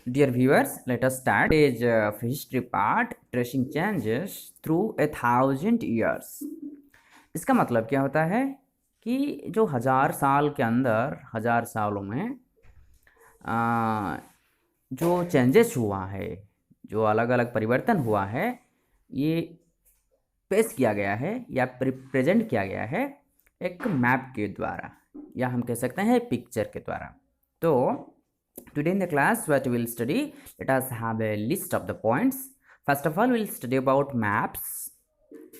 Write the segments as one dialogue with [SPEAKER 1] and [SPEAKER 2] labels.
[SPEAKER 1] Dear viewers, let us start page of history part tracing changes through 1,000 years। इसका मतलब क्या होता है कि जो 1,000 साल के अंदर 1,000 सालों में आ, जो चेंजेस हुआ है, जो अलग अलग परिवर्तन हुआ है, ये पेश किया गया है या प्रेजेंट किया गया है एक मैप के द्वारा, या हम कह सकते हैं पिक्चर के द्वारा। तो today in the class what we will study, let us have a list of the points. First of all we will study about maps,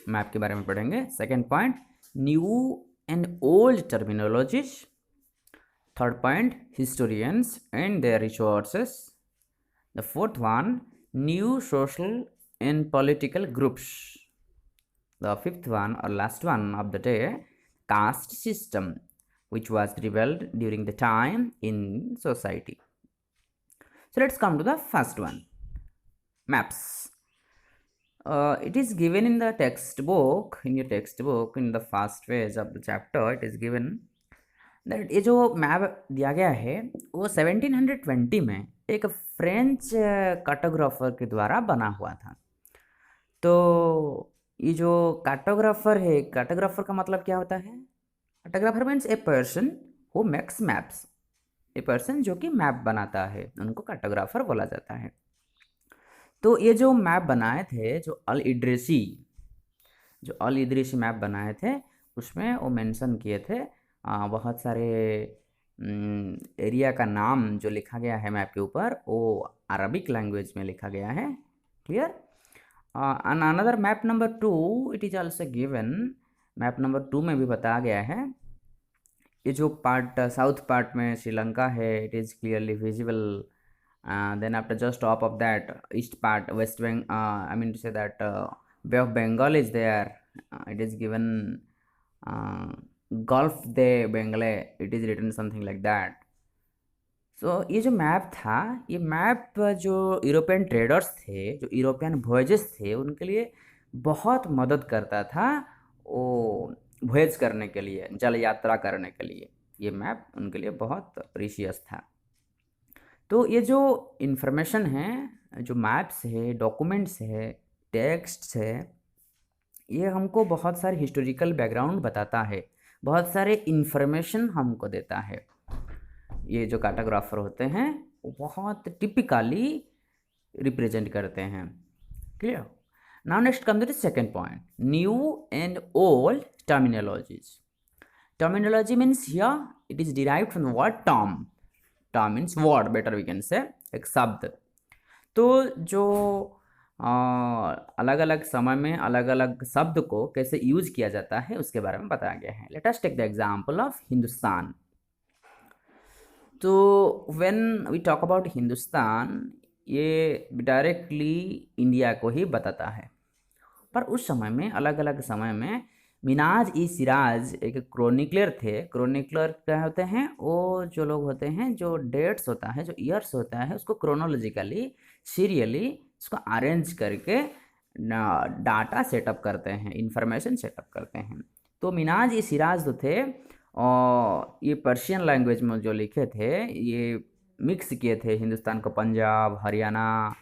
[SPEAKER 1] map के बारे में पढ़ेंगे। Second point new and old terminologies. Third point historians and their resources. The fourth one new social and political groups. The fifth one or last one of the day, caste system, which was developed during the time in society. So let's come to the first one, maps. It is given in the textbook, in your textbook, in the first page of the chapter, it is given that ये जो map दिया गया है वो 1720 में एक French cartographer के द्वारा बना हुआ था। तो ये जो कार्टोग्राफर है, कार्टोग्राफर का मतलब क्या होता है? Cartographer means a person who makes maps. A person जो कि मैप बनाता है, उनको कार्टोग्राफर बोला जाता है। तो ये जो मैप बनाए थे, जो अल इदरीसी मैप बनाए थे, उसमें वो मेंशन किए थे बहुत सारे एरिया का नाम जो लिखा गया है मैप के ऊपर, वो अरबिक लैंग्वेज में लिखा गया है। Clear? and another map number 2 it is also given। Map number 2 में भी बताया गया है ये जो पार्ट साउथ पार्ट में श्रीलंका है, it is clearly visible. Then after just top of that east part west I mean to say that bay of Bengal is there. It is given gulf de Bengale, it is written something like that. So ये जो map था, ये map जो European traders थे, जो European voyages थे, उनके लिए बहुत मदद करता था वो वॉयज करने के लिए, जल यात्रा करने के लिए। ये मैप उनके लिए बहुत प्रीशियस था। तो ये जो इन्फॉर्मेशन है, जो मैप्स है, डॉक्यूमेंट्स है, टेक्स्ट्स है, ये हमको बहुत सारे हिस्टोरिकल बैकग्राउंड बताता है, बहुत सारे इन्फॉर्मेशन हमको देता है। ये जो कार्टोग्राफर होते हैं वो बहुत टिपिकली रिप्रेजेंट करते हैं। Clear? Now next come to the second point, new and old terminologies. Terminology means here it is derived from the word term. Term means word, better we can say, एक शब्द। तो जो अलग अलग समय में अलग अलग शब्द को कैसे यूज किया जाता है उसके बारे में बताया गया है। Let us take the example of Hindustan. तो when we talk about Hindustan, ये डायरेक्टली इंडिया को ही बताता है, पर उस समय में अलग अलग समय में मिनाज ई सिराज एक क्रोनिकलर थे। क्रोनिकलर क्या होते हैं? वो जो लोग होते हैं, जो डेट्स होता है, जो ईयर्स होता है, उसको क्रोनोलॉजिकली सीरियली उसको अरेंज करके डाटा सेटअप करते हैं, इंफॉर्मेशन सेटअप करते हैं। तो मिनाज ई सिराज जो थे और ये पर्शियन लैंग्वेज में जो लिखे थे, ये मिक्स किए थे हिंदुस्तान को, पंजाब, हरियाणा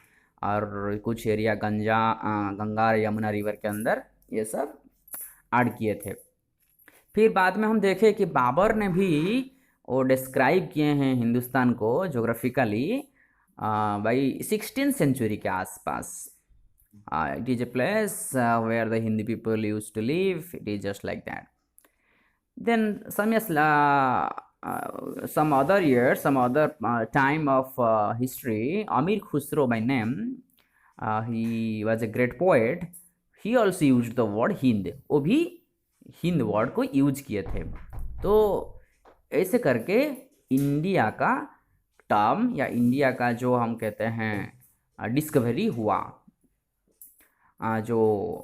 [SPEAKER 1] और कुछ एरिया गंगा यमुना रिवर के अंदर, ये सब ऐड किए थे। फिर बाद में हम देखे कि बाबर ने भी वो डिस्क्राइब किए हैं हिंदुस्तान को जोग्राफिकली बाई 16th सेंचुरी के आसपास। It is a place where the Hindi people use to live, it is just like that. Then some other years, some other time of history, Amir Khusro by name, he was a great poet. He also used the word Hind, वो भी Hind word को use किए थे। तो ऐसे करके India का term या इंडिया का जो हम कहते हैं डिस्कवरी हुआ, जो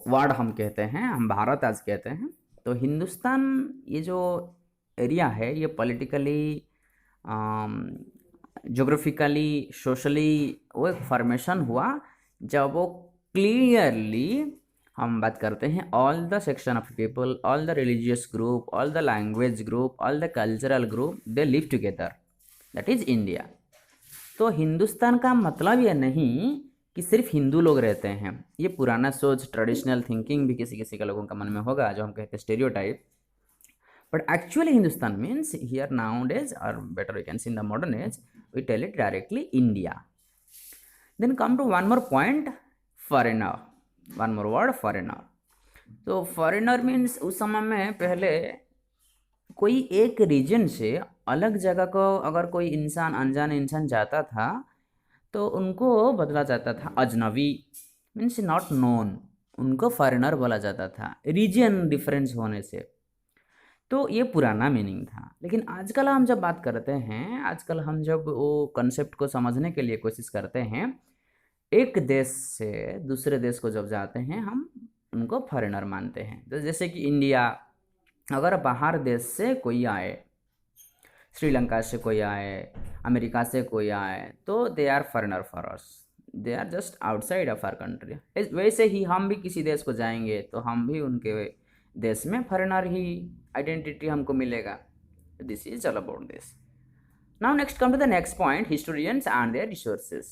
[SPEAKER 1] वर्ड हम कहते हैं, हम भारत आज कहते हैं। तो हिंदुस्तान ये जो एरिया है, ये पॉलिटिकली, जोग्राफिकली, सोशली वो एक फॉर्मेशन हुआ जब वो क्लियरली हम बात करते हैं all the section of people, all the religious group, all the language group, all the cultural group, they live together, that is India. तो हिंदुस्तान का मतलब ये नहीं कि सिर्फ हिंदू लोग रहते हैं। ये पुराना सोच, ट्रेडिशनल थिंकिंग भी किसी किसी का लोगों का मन में होगा, जो हम कहते हैं stereotype. But actually, Hindustan means here nowadays, or better we can say in the modern age, we tell it directly India. Then come to one more point, foreigner. One more word, foreigner. तो foreigner means उस समय में पहले कोई एक reason से अलग जगह को अगर कोई इंसान, अनजान इंसान जाता था तो उनको बदला जाता था अजनबी, मीन्स नॉट नोन, उनको फॉरेनर बोला जाता था रीजन डिफरेंस होने से। तो ये पुराना मीनिंग था। लेकिन आजकल हम जब बात करते हैं, आजकल हम जब वो कंसेप्ट को समझने के लिए कोशिश करते हैं, एक देश से दूसरे देश को जब जाते हैं हम उनको फॉरेनर मानते हैं। तो जैसे कि इंडिया, अगर बाहर देश से कोई आए, श्रीलंका से कोई आए, अमेरिका से कोई आए, तो they are foreigner for us, they are just outside of our country. वैसे ही हम भी किसी देश को जाएंगे तो हम भी उनके देश में फॉरेनर ही आइडेंटिटी हमको मिलेगा। This is all about this. Now next come to the next point, historians and their resources.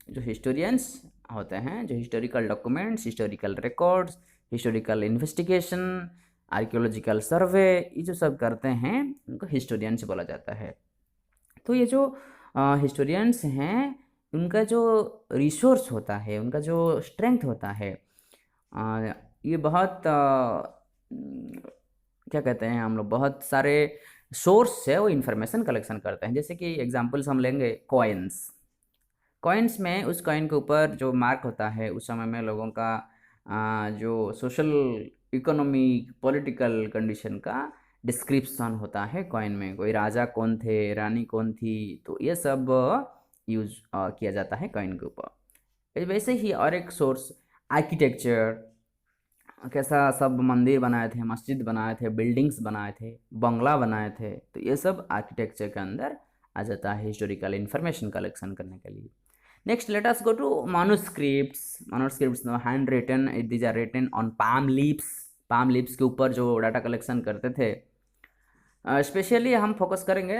[SPEAKER 1] जो हिस्टोरियंस होते हैं, जो historical documents, historical records, historical investigation, archaeological survey, ये जो सब करते हैं उनको हिस्टोरियंस बोला जाता है। तो ये जो हिस्टोरियंस हैं, उनका जो रिसोर्स होता है, उनका जो स्ट्रेंथ होता है, ये बहुत क्या कहते हैं हम लोग, बहुत सारे सोर्स से वो इन्फॉर्मेशन कलेक्शन करते हैं। जैसे कि एग्जांपल्स हम लेंगे, कॉइन्स में उस कॉइन के ऊपर जो मार्क होता है, उस समय में लोगों का जो सोशल, इकोनॉमिक, पॉलिटिकल कंडीशन का डिस्क्रिप्शन होता है कॉइन में। कोई राजा कौन थे, रानी कौन थी, तो ये सब यूज किया जाता है कॉइन के ऊपर। वैसे ही और एक सोर्स, आर्किटेक्चर, कैसा सब मंदिर बनाए थे, मस्जिद बनाए थे, बिल्डिंग्स बनाए थे, बंगला बनाए थे, तो ये सब आर्किटेक्चर के अंदर आ जाता है हिस्टोरिकल इन्फॉर्मेशन कलेक्शन करने के लिए। Next let us go to manuscripts hand written, these are written on palm leaves के ऊपर जो डाटा कलेक्शन करते थे। स्पेशली हम फोकस करेंगे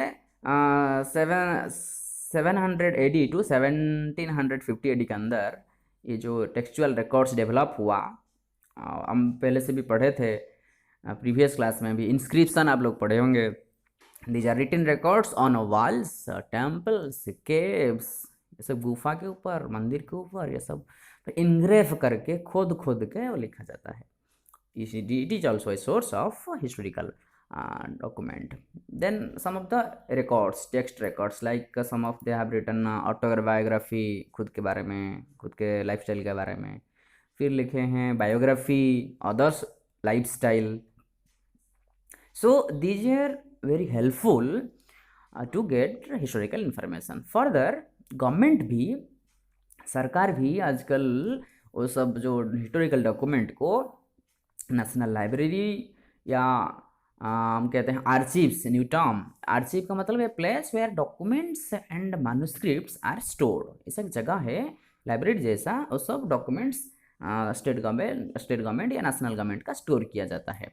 [SPEAKER 1] 700 AD टू 1750 AD के अंदर ये जो टेक्सचुअल रिकॉर्ड्स डेवलप हुआ। हम पहले से भी पढ़े थे, प्रीवियस क्लास में भी इंस्क्रिप्शन आप लोग पढ़े होंगे। These are written records on walls, temples, caves, ये सब गुफा के ऊपर, मंदिर के ऊपर, ये सब इनग्रेव करके खोद के वो लिखा जाता है। It is also a source of historical document. Then some of the records, text records, like some of they have written autobiography, खुद के बारे में, खुद के लाइफस्टाइल के बारे में। फिर लिखे हैं biography, others lifestyle. So these are very helpful to get historical information. Further government भी, सरकार भी आजकल वो सब जो हिस्टोरिकल डॉक्यूमेंट को नेशनल लाइब्रेरी या हम कहते हैं आर्चीव्स, न्यू टर्म। आर्चीव का मतलब है place where documents and manuscripts are stored. इस एक जगह है लाइब्रेरी जैसा, वो सब डॉक्यूमेंट्स स्टेट गवर्नमेंट या नेशनल गवर्नमेंट का स्टोर किया जाता है।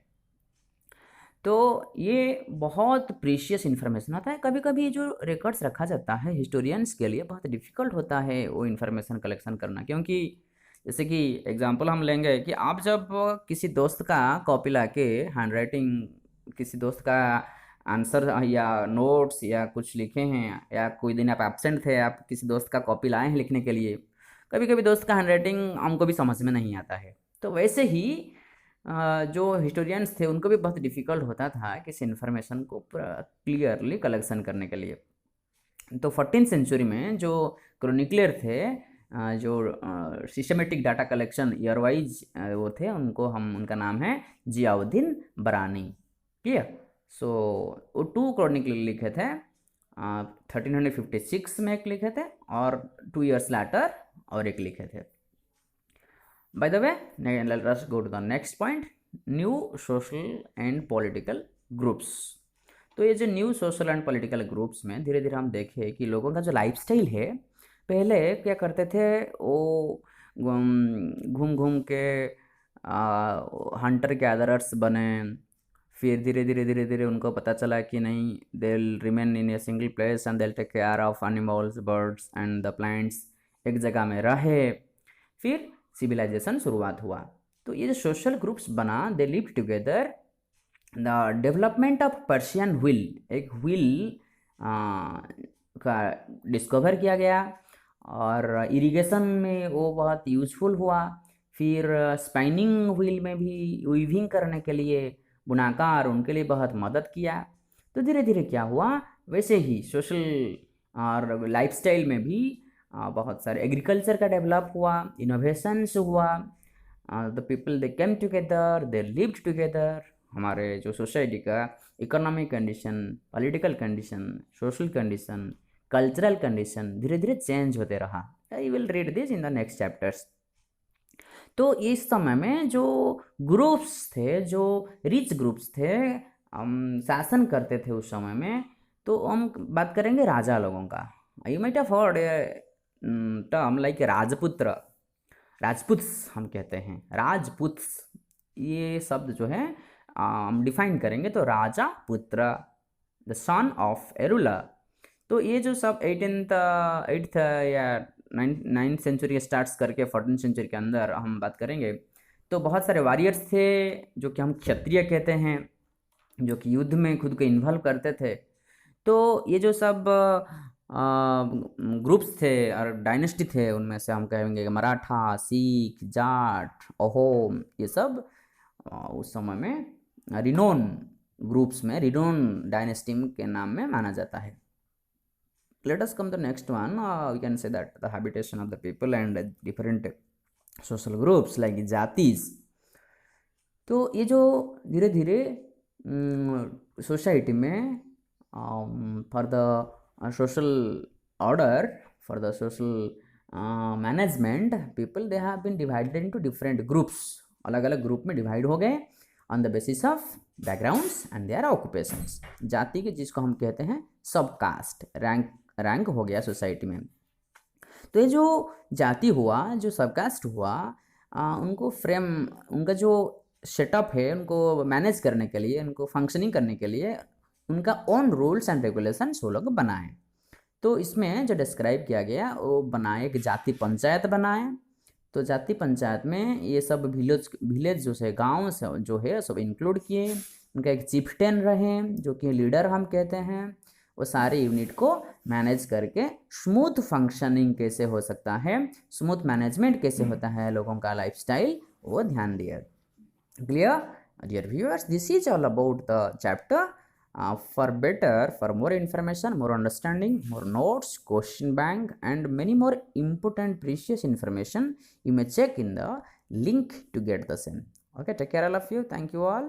[SPEAKER 1] तो ये बहुत प्रीशियस इन्फॉर्मेशन होता है। कभी कभी जो रिकॉर्ड्स रखा जाता है हिस्टोरियंस के लिए बहुत डिफ़िकल्ट होता है वो इन्फॉर्मेशन कलेक्शन करना, क्योंकि जैसे कि एग्जांपल हम लेंगे कि आप जब किसी दोस्त का कॉपी लाके हैंडराइटिंग, किसी दोस्त का आंसर या नोट्स या कुछ लिखे हैं, या कोई दिन आप एब्सेंट थे, आप किसी दोस्त का कॉपी लाए हैं लिखने के लिए, कभी कभी दोस्त का हैंडराइटिंग हमको भी समझ में नहीं आता है। तो वैसे ही जो हिस्टोरियंस थे उनको भी बहुत डिफ़िकल्ट होता था किसी इन्फॉर्मेशन को क्लियरली कलेक्शन करने के लिए। तो 14th सेंचुरी में जो क्रोनिकलर थे, जो systematic data collection year wise वो थे, उनका नाम है जियाउद्दीन बरानी। क्लियर? सो वो 2 क्रोनिकल लिखे थे, 1356 में एक लिखे थे और 2 years later और एक लिखे थे। By the way, let us go to the next point, new social and political groups। तो ये जो new social and political groups में धीरे धीरे हम देखें कि लोगों का जो लाइफस्टाइल है, पहले क्या करते थे, वो घूम घूम के हंटर गैदरर्स बने, फिर धीरे धीरे उनको पता चला कि नहीं, they will remain in a single place and they will take care of animals, birds and the plants, एक जगह में रहे। फिर सिविलाइजेशन शुरुआत हुआ। तो ये जो सोशल ग्रुप्स बना, they live together. The development of Persian wheel, एक व्हील का डिस्कवर किया गया और इरिगेशन में वो बहुत यूजफुल हुआ। फिर स्पाइनिंग व्हील में भी वीविंग करने के लिए बुनाकार उनके लिए बहुत मदद किया। तो धीरे धीरे क्या हुआ, वैसे ही सोशल और लाइफस्टाइल में भी बहुत सारे एग्रीकल्चर का डेवलप हुआ, इनोवेशंस हुआ। The people they came together, they lived together. हमारे जो सोसाइटी का economic condition, political condition, social condition, cultural condition धीरे धीरे चेंज होते रहा। I will read this in the next chapters. तो इस समय में जो ग्रुप्स थे, जो रिच ग्रुप्स थे, शासन करते थे उस समय में। तो हम बात करेंगे राजा लोगों का। You might have heard term like राजपुत्र, राजपुत्स हम कहते हैं, राजपुत्स। ये शब्द जो है हम डिफाइन करेंगे तो राजा पुत्र, the son of A ruler. तो ये जो सब 8th या 9th सेंचुरी स्टार्ट्स करके 14th सेंचुरी के अंदर हम बात करेंगे तो बहुत सारे वॉरियर्स थे जो कि हम क्षत्रिय कहते हैं, जो कि युद्ध में खुद को इन्वॉल्व करते थे। तो ये जो सब ग्रुप्स थे और डायनेस्टी थे, उनमें से हम कहेंगे मराठा, सिख, जाट, अहोम, ये सब उस समय में रिनोन ग्रुप्स में, रिनोन डायनेस्टी के नाम में माना जाता है। Let us come to the next one. We can say that the habitation of the people and different social groups like जातिस। तो ये जो धीरे धीरे सोसाइटी में for the social order, for the social management, people they have been divided into different groups. अलग अलग group में डिवाइड हो गए on the basis of backgrounds and their occupations. जाति के जिसको हम कहते हैं सब कास्ट, रैंक हो गया सोसाइटी में। तो ये जो जाति हुआ, जो सबकास्ट हुआ, उनको फ्रेम, उनका जो सेटअप है, उनको मैनेज करने के लिए, उनको फंक्शनिंग करने के लिए उनका ओन रूल्स एंड रेगुलेशंस वो लोग बनाए। तो इसमें जो डिस्क्राइब किया गया वो बनाए, एक जाति पंचायत बनाए। तो जाति पंचायत में ये सब विलेज जो है, गाँव से जो है सब इंक्लूड किए। उनका एक चीफ्टेन रहे जो कि लीडर हम कहते हैं। वो सारे यूनिट को मैनेज करके स्मूथ फंक्शनिंग कैसे हो सकता है, स्मूथ मैनेजमेंट कैसे होता है लोगों का लाइफस्टाइल, वो ध्यान दिया। Clear dear viewers, this is all about the chapter. for more information, more understanding, more notes, question bank and many more important precious information, you may check in the link to get the same. Okay, take care all of you. Thank you all.